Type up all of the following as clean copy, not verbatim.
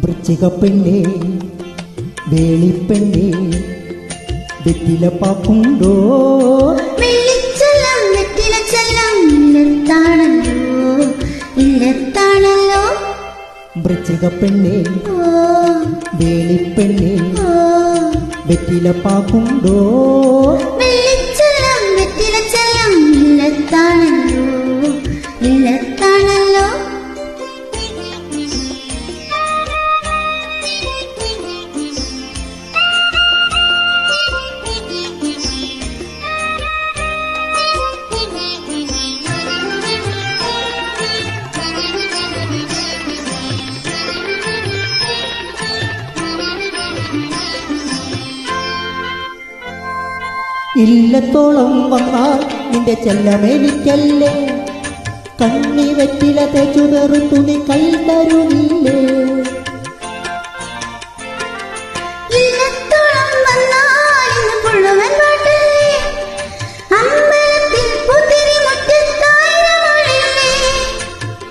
വൃശ്ചികപ്പെണ്ണേ വേളിപ്പെണ്ണേ വെറ്റിലപ്പാക്കുണ്ടോ വെള്ളിച്ചെല്ലാം വെറ്റിലച്ചെല്ലാം ഇല്ലത്താണല്ലോ വൃശ്ചികപ്പെണ്ണേ വേളിപ്പെണ്ണേ വെറ്റിലപ്പാക്കുണ്ടോ വെള്ളിച്ചെല്ലാം വെറ്റിലച്ചെല്ലാം ഇല്ലത്താണല്ലോ ഇല്ലത്തോളം വന്നാൽ നിന്റെ ചെല്ലമേനിക്കല്ലേ കണ്ണി വെറ്റില തേച്ചു വെറുത്തു നീ കൈ തരുന്നില്ലേ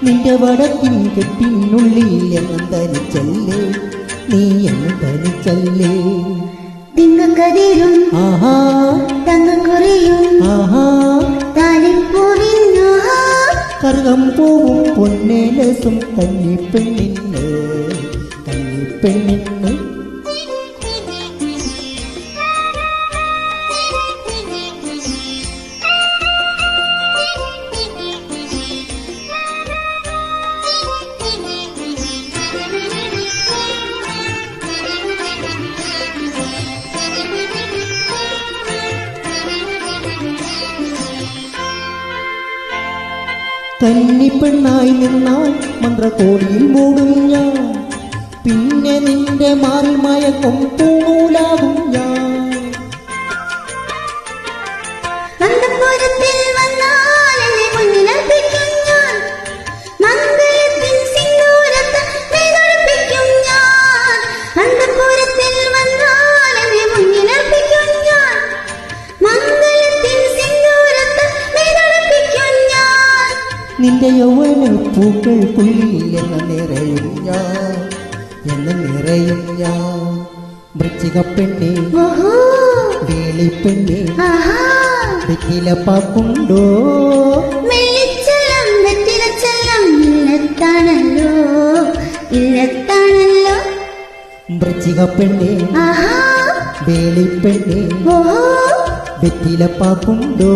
നിന്റെ വടക്കിൻ കെട്ടിനുള്ളിൽ എന്നും തനിച്ചല്ലേ നീ എന്നും തനിച്ചല്ലേ തിങ്ങക്കതിരും ആഹാ തങ്ങക്കുറിയും ആഹാ താലിപ്പൂവിൻ കറുകം പൂവും പൊന്നേലസും കന്നിപ്പെണ്ണിന് കന്നിപ്പെണ്ണിന് കന്നിപ്പെണ്ണായി നിന്നാൽ മന്ത്രകോടിയിൽ മൂടും ഞാൻ പിന്നെ നിന്റെ മാറിൽ മയക്കും പൂണൂലാകും ഞാൻ നിന്റെ യൗവന പൂക്കൾ പുള്ളിയിൽ എന്ന നിറയും ഞാൻ വൃശ്ചികപ്പെണ്ണേ വേളിപ്പെണ്ണേ വെറ്റിലപ്പാക്കുണ്ടോ ഇല്ലത്താണല്ലോ വൃശ്ചികപ്പെണ്ണേ വേളിപ്പെണ്ണേ വെറ്റിലപ്പാക്കുണ്ടോ